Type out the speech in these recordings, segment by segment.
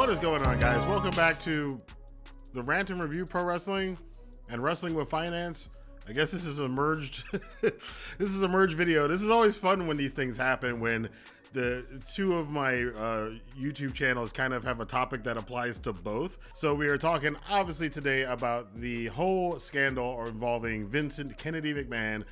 What is going on, guys? Welcome back to the Rantin Review Pro Wrestling and Wrestling with Finance. I guess this is a merged this is a merged video. This is always fun when these things happen, when the two of my YouTube channels kind of have a topic that applies to both. So we are talking obviously today about the whole scandal involving Vincent Kennedy McMahon,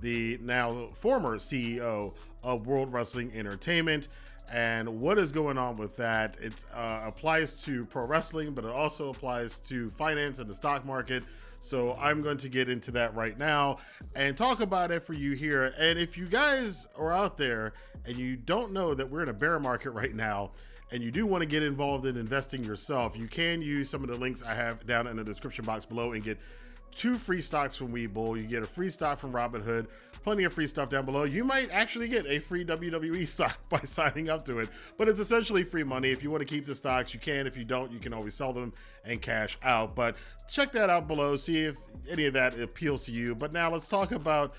the now former CEO of World Wrestling Entertainment, and what is going on with that. It applies to pro wrestling, but it also applies to finance and the stock market. So I'm going to get into that right now and talk about it for you here. And if you guys are out there and you don't know that we're in a bear market right now, and you do want to get involved in investing yourself, you can use some of the links I have down in the description box below and get 2 free stocks from Webull. You get a free stock from Robinhood, plenty of free stuff down below. You might actually get a free WWE stock by signing up to it, but it's essentially free money. If you want to keep the stocks, you can. If you don't, you can always sell them and cash out. But check that out below, see if any of that appeals to you. But now let's talk about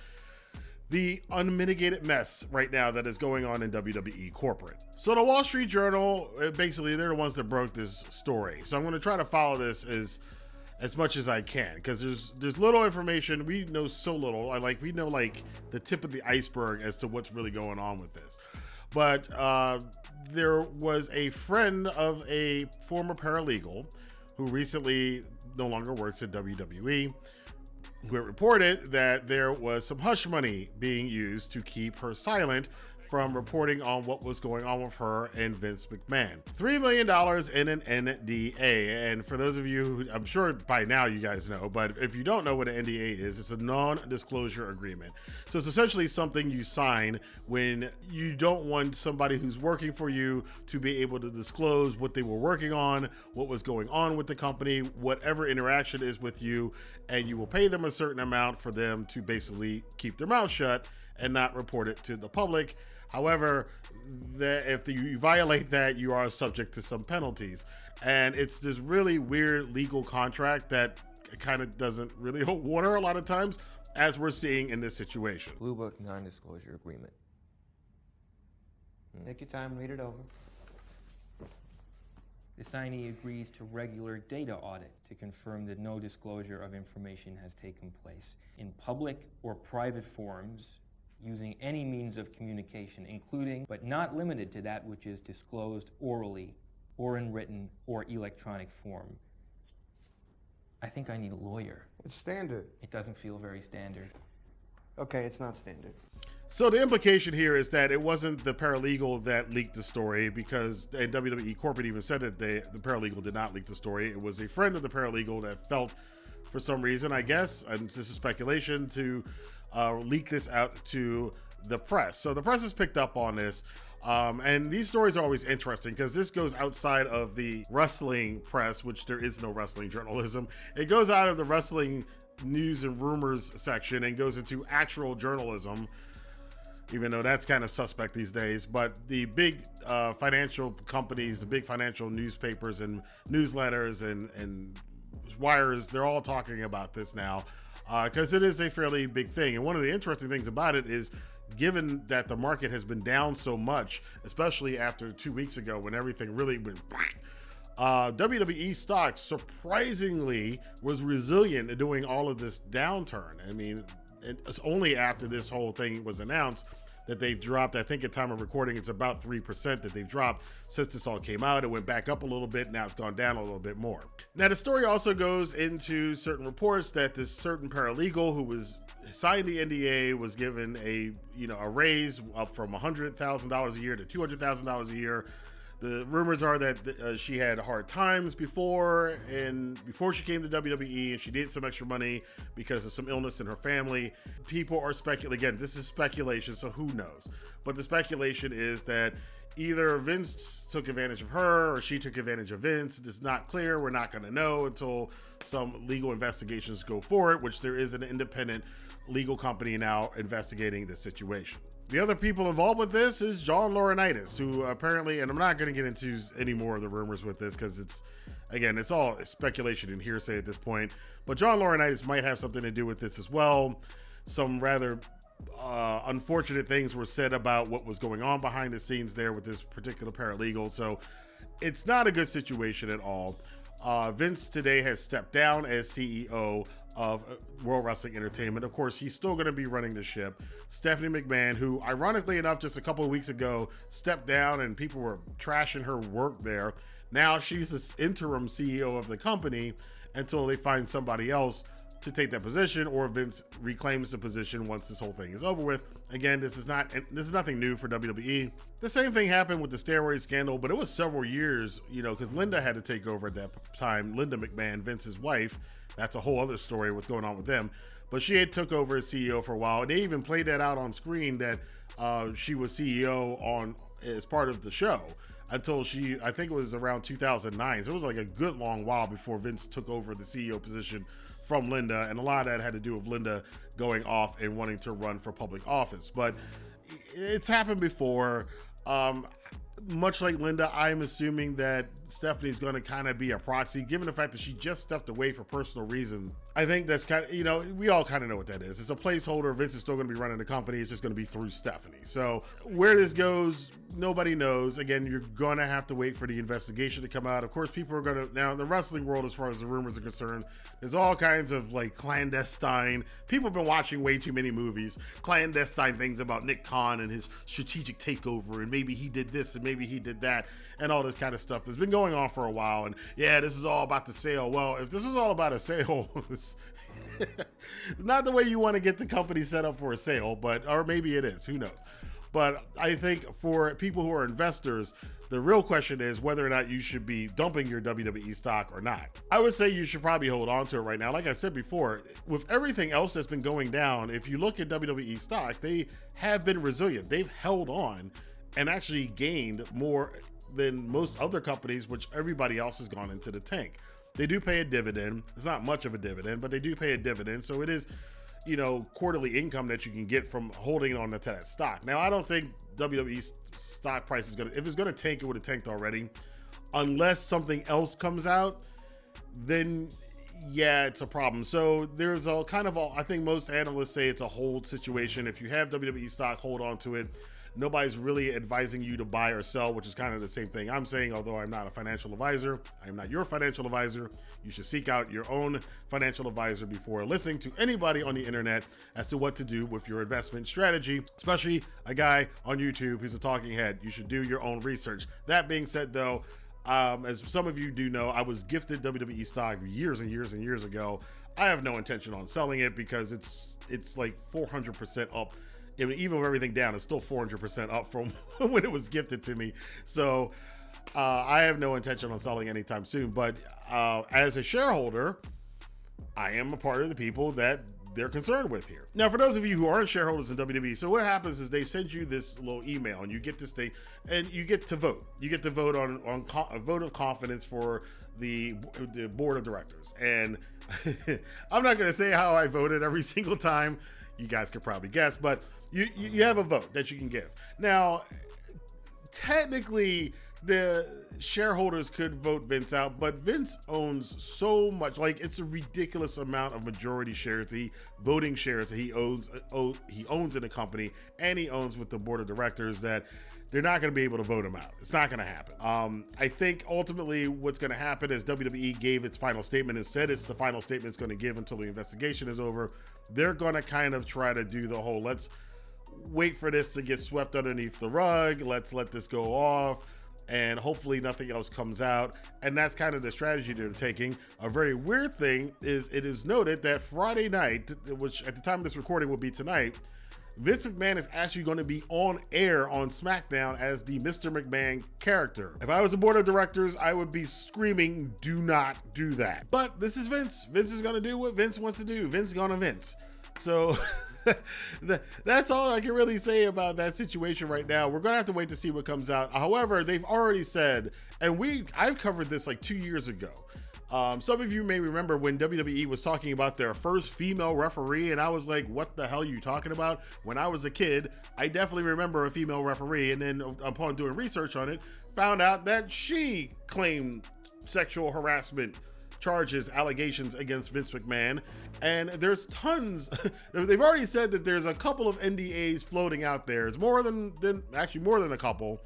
the unmitigated mess right now that is going on in WWE corporate. So the Wall Street Journal, basically they're the ones that broke this story. So I'm going to try to follow this as much as I can, because there's little information. We know so little. We know like the tip of the iceberg as to what's really going on with this. But there was a friend of a former paralegal who recently no longer works at WWE, who had reported that there was some hush money being used to keep her silent from reporting on what was going on with her and Vince McMahon. $3 million in an NDA. And for those of you who, I'm sure by now you guys know, but if you don't know what an NDA is, it's a non-disclosure agreement. So it's essentially something you sign when you don't want somebody who's working for you to be able to disclose what they were working on, what was going on with the company, whatever interaction is with you, and you will pay them a certain amount for them to basically keep their mouth shut and not report it to the public. However, if you violate that, you are subject to some penalties. And it's this really weird legal contract that kind of doesn't really hold water a lot of times, as we're seeing in this situation. Blue Book non-disclosure agreement. Take your time, read it over. The signee agrees to regular data audit to confirm that no disclosure of information has taken place in public or private forums, using any means of communication, including but not limited to that which is disclosed orally or in written or electronic form. I think I need a lawyer. It's standard. It doesn't feel very standard. Okay, it's not standard. So the implication here is that it wasn't the paralegal that leaked the story, because and WWE corporate even said that the paralegal did not leak the story. It was a friend of the paralegal that felt, for some reason, I guess, and this is speculation, to leak this out to the press. So the press has picked up on this. And these stories are always interesting because this goes outside of the wrestling press, which there is no wrestling journalism. It goes out of the wrestling news and rumors section and goes into actual journalism, even though that's kind of suspect these days. But the big financial companies, the big financial newspapers and newsletters and wires, they're all talking about this now. Because it is a fairly big thing. And one of the interesting things about it is, given that the market has been down so much, especially after 2 weeks ago when everything really went, WWE stocks surprisingly was resilient in doing all of this downturn. I mean, it's only after this whole thing was announced that they've dropped. I think at time of recording, it's about 3% that they've dropped since this all came out. It went back up a little bit. Now it's gone down a little bit more. Now, the story also goes into certain reports that this certain paralegal who was signed the NDA was given a raise up from $100,000 a year to $200,000 a year. The rumors are that she had hard times before she came to WWE, and she needed some extra money because of some illness in her family. People are speculating. Again, this is speculation, so who knows? But the speculation is that either Vince took advantage of her or she took advantage of Vince. It's not clear. We're not going to know until some legal investigations go forward, which there is an independent legal company now investigating the situation. The other people involved with this is John Laurinaitis, who apparently, and I'm not going to get into any more of the rumors with this because it's all speculation and hearsay at this point, but John Laurinaitis might have something to do with this as well. Some rather unfortunate things were said about what was going on behind the scenes there with this particular paralegal. So it's not a good situation at all. Vince today has stepped down as CEO of World Wrestling Entertainment. Of course, he's still going to be running the ship. Stephanie McMahon, who ironically enough, just a couple of weeks ago, stepped down and people were trashing her work there. Now she's the interim CEO of the company until they find somebody else to take that position, or Vince reclaims the position once this whole thing is over with. Again, this is nothing new for WWE. The same thing happened with the steroid scandal, but it was several years, because Linda had to take over at that time. Linda McMahon, Vince's wife. That's a whole other story, what's going on with them. But she had took over as CEO for a while, and they even played that out on screen that she was CEO as part of the show until I think it was around 2009. So it was like a good long while before Vince took over the CEO position from Linda, and a lot of that had to do with Linda going off and wanting to run for public office. But it's happened before. Much like Linda, I'm assuming that Stephanie's going to kind of be a proxy, given the fact that she just stepped away for personal reasons. I think that's kind of, we all kind of know what that is. It's a placeholder. Vince is still going to be running the company. It's just going to be through Stephanie. So where this goes, nobody knows. Again, you're going to have to wait for the investigation to come out. Of course, people are going to, now in the wrestling world, as far as the rumors are concerned, there's all kinds of like clandestine, people have been watching way too many movies, clandestine things about Nick Khan and his strategic takeover, and maybe he did this and maybe he did that, and all this kind of stuff that's been going on for a while. And yeah, this is all about the sale. Well, if this was all about a sale, not the way you want to get the company set up for a sale, or maybe it is, who knows. But I think for people who are investors, the real question is whether or not you should be dumping your WWE stock or not. I would say you should probably hold on to it right now. Like I said before, with everything else that's been going down, if you look at WWE stock, they have been resilient. They've held on and actually gained more than most other companies, which everybody else has gone into the tank. They do pay a dividend. It's not much of a dividend, but they do pay a dividend. So it is, quarterly income that you can get from holding on to that stock. Now, I don't think WWE's stock price is if it's going to tank, it would have tanked already. Unless something else comes out, then yeah, it's a problem. So there's a kind of I think most analysts say it's a hold situation. If you have WWE stock, hold on to it. Nobody's really advising you to buy or sell, which is kind of the same thing I'm saying, although I'm not a financial advisor. I am not your financial advisor. You should seek out your own financial advisor before listening to anybody on the internet as to what to do with your investment strategy, especially a guy on YouTube who's a talking head. You should do your own research. That being said, though, as some of you do know, I was gifted WWE stock years and years and years ago. I have no intention on selling it because it's like 400% up. Even with everything down, it's still 400% up from when it was gifted to me. So I have no intention on selling anytime soon. But as a shareholder, I am a part of the people that they're concerned with here. Now, for those of you who aren't shareholders in WWE, so what happens is they send you this little email and you get this thing and you get to vote. You get to vote on a vote of confidence for the board of directors. And I'm not going to say how I voted every single time. You guys could probably guess, but you have a vote that you can give. Now, technically, the shareholders could vote Vince out, but Vince owns so much, like it's a ridiculous amount of majority shares, voting shares that he owns in the company, and he owns with the board of directors, that they're not going to be able to vote him out. It's not going to happen. I think ultimately what's going to happen is WWE gave its final statement and said it's the final statement it's going to give until the investigation is over. They're going to kind of try to do the whole, let's wait for this to get swept underneath the rug. Let's let this go off. And hopefully nothing else comes out. And that's kind of the strategy they're taking. A very weird thing is it is noted that Friday night, which at the time of this recording will be tonight, Vince McMahon is actually going to be on air on SmackDown as the Mr. McMahon character. If I was a board of directors, I would be screaming, do not do that. But this is Vince. Vince is going to do what Vince wants to do. Vince gonna Vince. So that's all I can really say about that situation right now. We're going to have to wait to see what comes out. However, they've already said, and I've covered this like 2 years ago. Some of you may remember when WWE was talking about their first female referee, and I was like, what the hell are you talking about? When I was a kid, I definitely remember a female referee, and then upon doing research on it, found out that she claimed sexual harassment charges, allegations against Vince McMahon. And there's tons. They've already said that there's a couple of NDAs floating out there. It's more than a couple.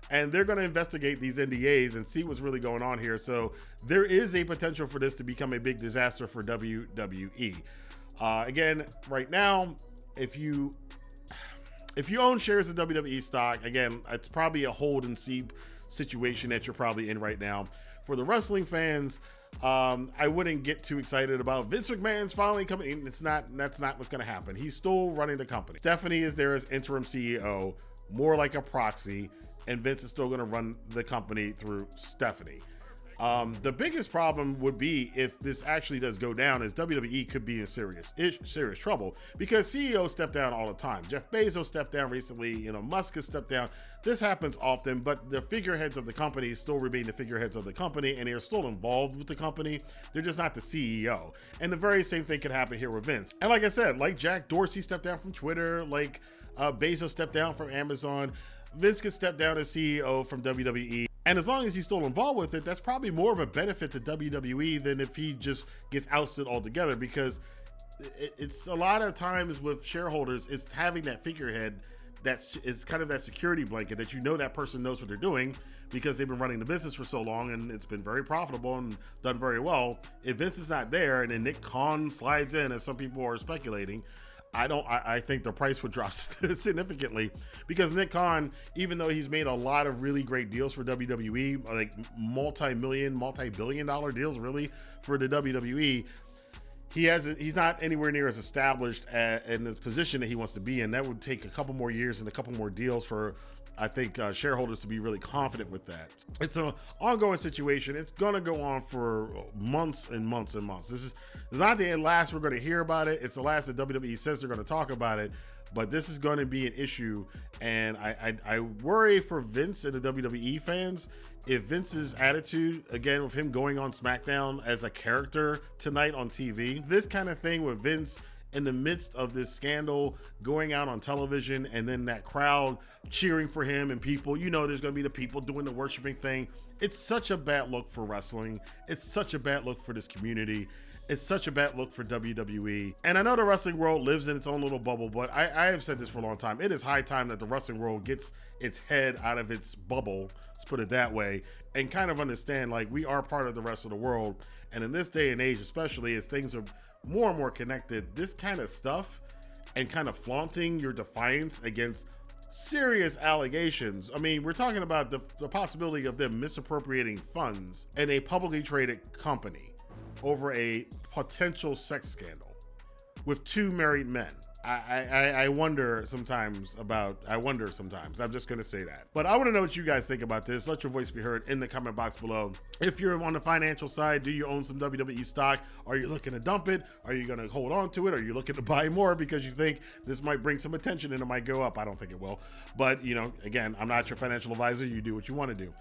And they're going to investigate these NDAs and see what's really going on here. So there is a potential for this to become a big disaster for WWE. Again, right now, if you own shares of WWE stock, again, it's probably a hold and see situation that you're probably in right now. For the wrestling fans, I wouldn't get too excited about Vince McMahon's finally coming in. That's not what's going to happen. He's still running the company. Stephanie is there as interim CEO, more like a proxy, and Vince is still going to run the company through Stephanie. The biggest problem would be if this actually does go down, is WWE could be in serious trouble, because CEOs step down all the time. Jeff Bezos stepped down recently, Musk has stepped down. This happens often, but the figureheads of the company still remain the figureheads of the company, and they're still involved with the company. They're just not the CEO. And the very same thing could happen here with Vince. And like I said, like Jack Dorsey stepped down from Twitter, like Bezos stepped down from Amazon, Vince could step down as CEO from WWE. And as long as he's still involved with it, that's probably more of a benefit to WWE than if he just gets ousted altogether, because it's a lot of times with shareholders, it's having that figurehead that is kind of that security blanket that that person knows what they're doing because they've been running the business for so long and it's been very profitable and done very well. If Vince is not there and then Nick Khan slides in, as some people are speculating, I think the price would drop significantly, because Nick Khan, even though he's made a lot of really great deals for WWE, like multi-billion dollar deals really for the WWE, he's not anywhere near as established in the position that he wants to be in. That would take a couple more years and a couple more deals for, I think, shareholders to be really confident with that. It's an ongoing situation. It's going to go on for months and months and months. This is not the last we're going to hear about it. It's the last that WWE says they're going to talk about it. But this is going to be an issue. And I worry for Vince and the WWE fans. If Vince's attitude, again, with him going on SmackDown as a character tonight on TV, this kind of thing with Vince in the midst of this scandal going out on television, and then that crowd cheering for him, and people, there's going to be the people doing the worshiping thing. It's such a bad look for wrestling. It's such a bad look for this community. It's such a bad look for WWE. And I know the wrestling world lives in its own little bubble, but I have said this for a long time. It is high time that the wrestling world gets its head out of its bubble, let's put it that way, and kind of understand, like, we are part of the rest of the world. And in this day and age, especially as things are more and more connected, this kind of stuff and kind of flaunting your defiance against serious allegations. I mean, we're talking about the possibility of them misappropriating funds in a publicly traded company over a potential sex scandal with two married men. I wonder sometimes. I'm just going to say that. But I want to know what you guys think about this. Let your voice be heard in the comment box below. If you're on the financial side, do you own some WWE stock? Are you looking to dump it? Are you going to hold on to it? Are you looking to buy more because you think this might bring some attention and it might go up? I don't think it will. But, again, I'm not your financial advisor. You do what you want to do.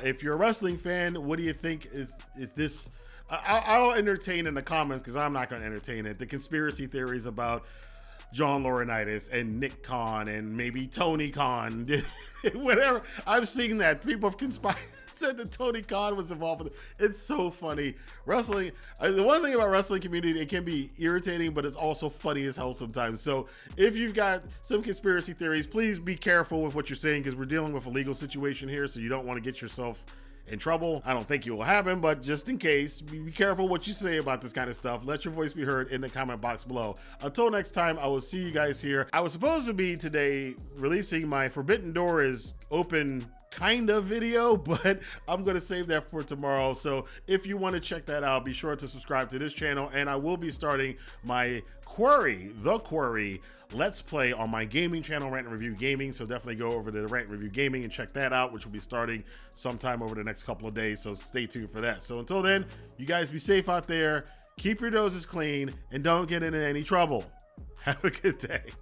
If you're a wrestling fan, what do you think is this? I'll entertain in the comments, because I'm not going to entertain it, the conspiracy theories about John Laurinaitis and Nick Khan and maybe Tony Khan, whatever. I've seen that. People have conspired, said that Tony Khan was involved with it. It's so funny. Wrestling, the one thing about wrestling community, it can be irritating, but it's also funny as hell sometimes. So if you've got some conspiracy theories, please be careful with what you're saying, because we're dealing with a legal situation here, so you don't want to get yourself in trouble. I don't think it will happen, but just in case, be careful what you say about this kind of stuff. Let your voice be heard in the comment box below. Until next time, I will see you guys here. I was supposed to be today releasing my Forbidden Door is Open kind of video, but I'm going to save that for tomorrow. So if you want to check that out, be sure to subscribe to this channel, and I will be starting my The Quarry Let's Play on my gaming channel, Rant and Review Gaming. So definitely go over to Rant and Review Gaming and check that out, which will be starting sometime over the next couple of days. So stay tuned for that. So until then, you guys be safe out there, keep your noses clean, and don't get into any trouble. Have a good day.